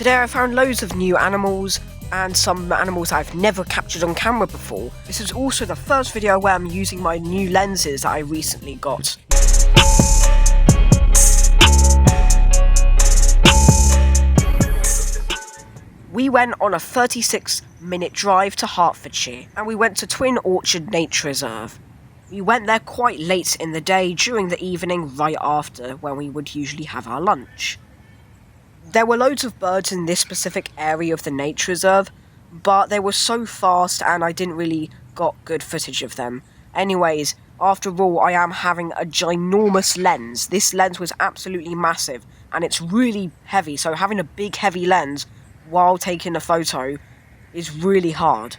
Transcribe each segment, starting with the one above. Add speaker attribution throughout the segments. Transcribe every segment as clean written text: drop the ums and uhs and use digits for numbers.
Speaker 1: Today I found loads of new animals, and some animals I've never captured on camera before. This is also the first video where I'm using my new lenses that I recently got. We went on a 36-minute drive to Hertfordshire, and we went to Tewin Orchard Nature Reserve. We went there quite late in the day, during the evening, right after when we would usually have our lunch. There were loads of birds in this specific area of the nature reserve, but they were so fast and I didn't really got good footage of them. Anyways, after all, I am having a ginormous lens. This lens was absolutely massive, and it's really heavy, so having a big heavy lens while taking a photo is really hard.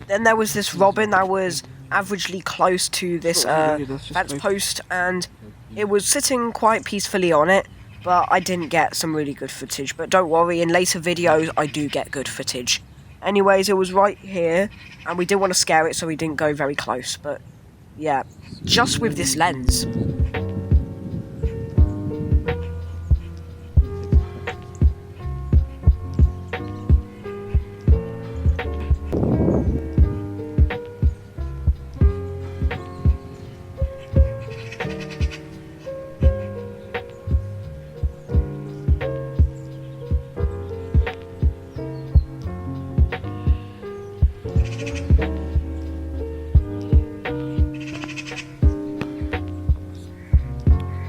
Speaker 1: Then there was this robin that was averagely close to this fence post, and it was sitting quite peacefully on it, but I didn't get some really good footage. But don't worry, in later videos I do get good footage. Anyways, it was right here, and we didn't want to scare it, so we didn't go very close. But yeah, just with this lens.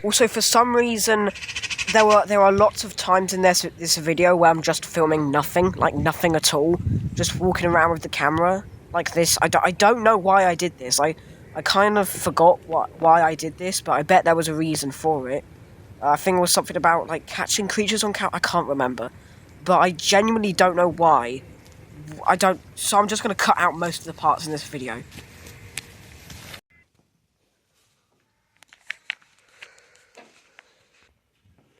Speaker 1: Also, for some reason, there are lots of times in this video where I'm just filming nothing, like nothing at all, just walking around with the camera like this. I don't know why I did this. I kind of forgot why I did this, but I bet there was a reason for it. I think it was something about like catching creatures on camera. I can't remember, but I genuinely don't know why. So I'm just gonna cut out most of the parts in this video.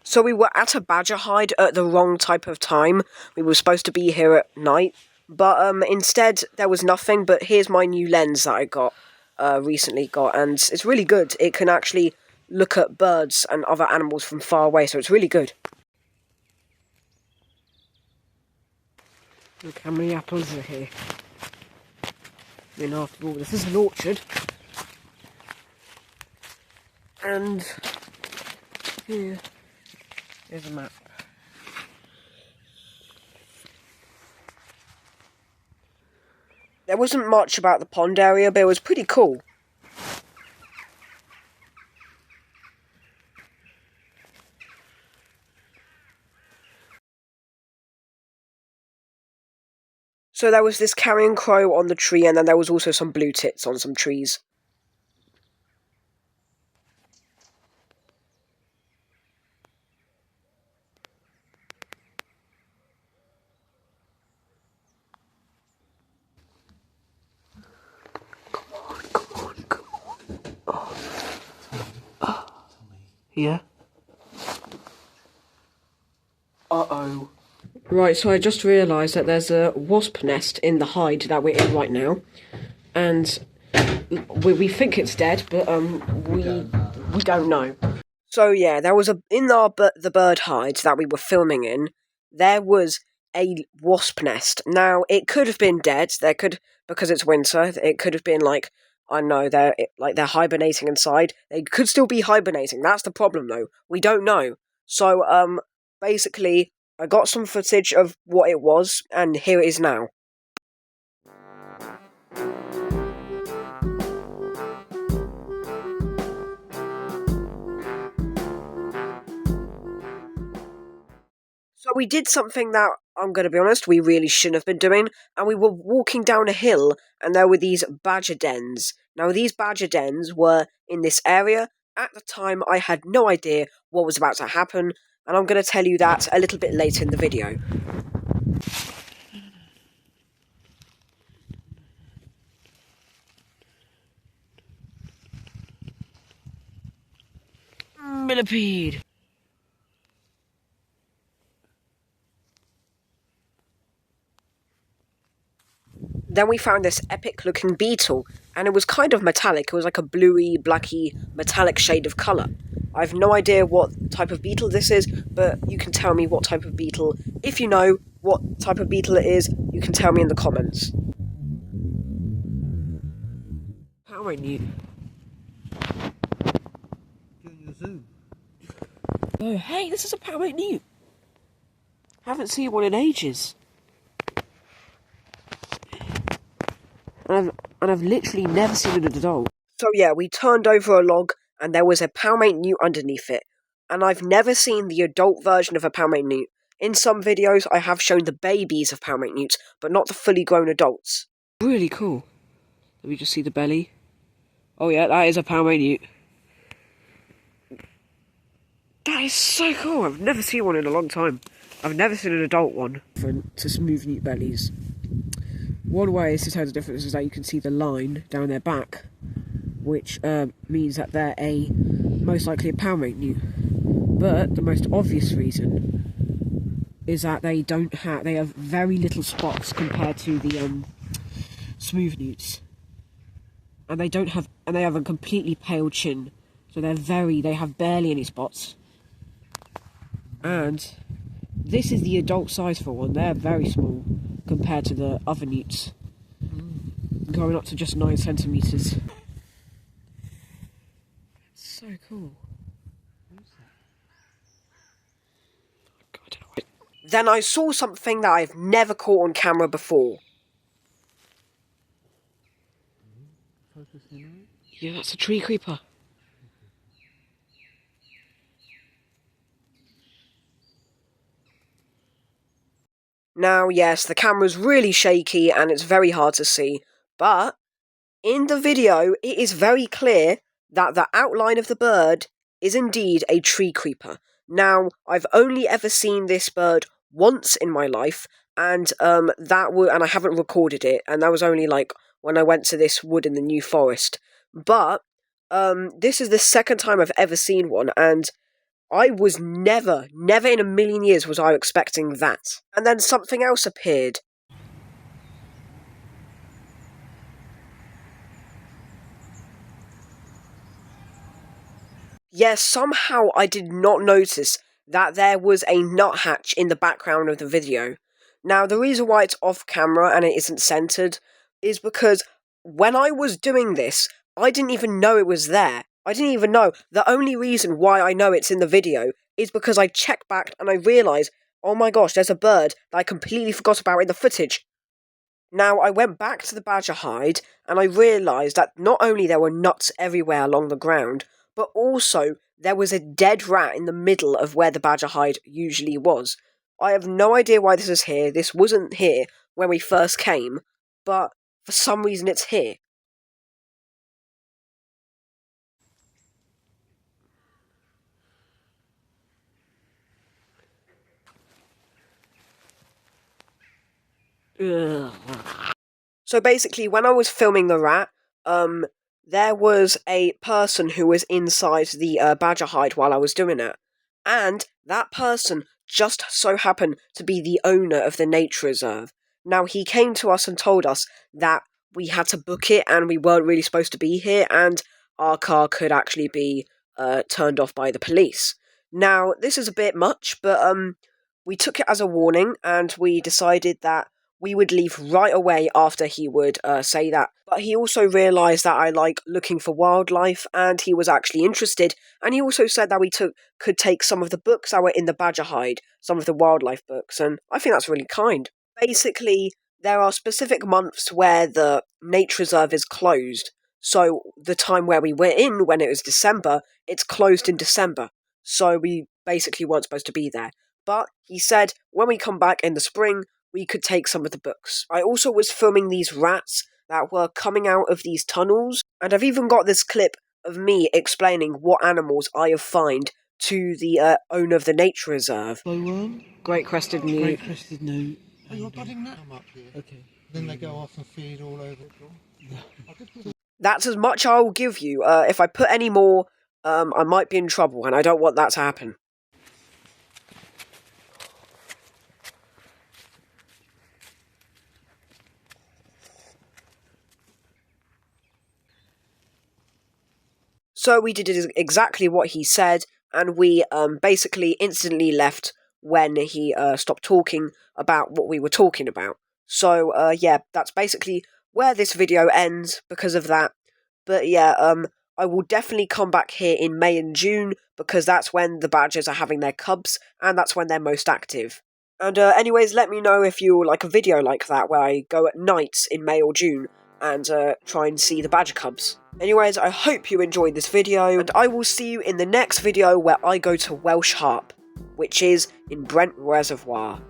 Speaker 1: So we were at a badger hide at the wrong type of time. We were supposed to be here at night, but instead there was nothing. But here's my new lens that I recently got, and it's really good. It can actually look at birds and other animals from far away, so it's really good. Look how many apples are here. I mean, after all, this is an orchard. And here. Here's a map. There wasn't much about the pond area, but it was pretty cool. So there was this carrion crow on the tree, and then there was also some blue tits on some trees. Yeah. Uh-oh. Right, so I just realised that there's a wasp nest in the hide that we're in right now. And we think it's dead, but we don't know. So yeah, there was the bird hide that we were filming in, there was a wasp nest. Now, it could have been dead. Because it's winter, it could have been like, I don't know, they're hibernating inside. They could still be hibernating. That's the problem, though. We don't know. So, basically, I got some footage of what it was, and here it is now. So we did something that, I'm going to be honest, we really shouldn't have been doing, and we were walking down a hill, and there were these badger dens. Now, these badger dens were in this area. At the time, I had no idea what was about to happen, and I'm going to tell you that a little bit later in the video. Millipede. Then we found this epic looking beetle, and it was kind of metallic. It was like a bluey, blacky, metallic shade of colour. I have no idea what type of beetle this is, but you can tell me what type of beetle. If you know what type of beetle it is, you can tell me in the comments. Power newt. Oh, hey, this is a power newt. Haven't seen one in ages. And I've literally never seen an adult. So yeah, we turned over a log, and there was a palmate newt underneath it. And I've never seen the adult version of a palmate newt. In some videos, I have shown the babies of palmate newts, but not the fully grown adults. Really cool. Let me just see the belly. Oh yeah, that is a palmate newt. That is so cool. I've never seen one in a long time. I've never seen an adult one. To smooth newt bellies. One way is to tell the difference is that you can see the line down their back, which means that they're most likely a palmate newt. But the most obvious reason is that they have very little spots compared to the smooth newts, and they have a completely pale chin, so they have barely any spots. And this is the adult size for one. They're very small compared to the other newts, going up to just 9 centimeters. So cool. Then I saw something that I've never caught on camera before. Yeah, that's a tree creeper. Now, yes, the camera's really shaky and it's very hard to see, but in the video it is very clear that the outline of the bird is indeed a tree creeper. Now, I've only ever seen this bird once in my life, and and I haven't recorded it, and that was only like when I went to this wood in the New Forest. But this is the second time I've ever seen one, and I was never in a million years was I expecting that. And then something else appeared. Yes, somehow I did not notice that there was a nuthatch in the background of the video. Now, the reason why it's off camera and it isn't centered is because when I was doing this, I didn't even know it was there. I didn't even know. The only reason why I know it's in the video is because I checked back and I realised, oh my gosh, there's a bird that I completely forgot about in the footage. Now, I went back to the badger hide and I realised that not only there were nuts everywhere along the ground, but also there was a dead rat in the middle of where the badger hide usually was. I have no idea why this is here. This wasn't here when we first came, but for some reason it's here. Ugh. So basically, when I was filming the rat, there was a person who was inside the badger hide while I was doing it. And that person just so happened to be the owner of the nature reserve. Now, he came to us and told us that we had to book it and we weren't really supposed to be here, and our car could actually be turned off by the police. Now, this is a bit much, but we took it as a warning and we decided that we would leave right away after he would say that. But he also realised that I like looking for wildlife, and he was actually interested. And he also said that we could take some of the books that were in the badger hide, some of the wildlife books, and I think that's really kind. Basically, there are specific months where the nature reserve is closed. So the time where we were in, when it was December, it's closed in December. So we basically weren't supposed to be there. But he said when we come back in the spring, we could take some of the books. I also was filming these rats that were coming out of these tunnels, and I've even got this clip of me explaining what animals I have found to the owner of the nature reserve.
Speaker 2: Glowworm?
Speaker 1: Great crested newt.
Speaker 2: Great crested newt.
Speaker 3: Oh, you're budding that? Come up here.
Speaker 2: Okay.
Speaker 3: Then they go off and feed all over.
Speaker 1: That's as much I will give you. If I put any more, I might be in trouble, and I don't want that to happen. So we did exactly what he said, and we basically instantly left when he stopped talking about what we were talking about. So yeah, that's basically where this video ends because of that. But yeah, I will definitely come back here in May and June, because that's when the badgers are having their cubs, and that's when they're most active. And anyways, let me know if you like a video like that, where I go at nights in May or June, and try and see the badger cubs. Anyways, I hope you enjoyed this video, and I will see you in the next video where I go to Welsh Harp, which is in Brent Reservoir.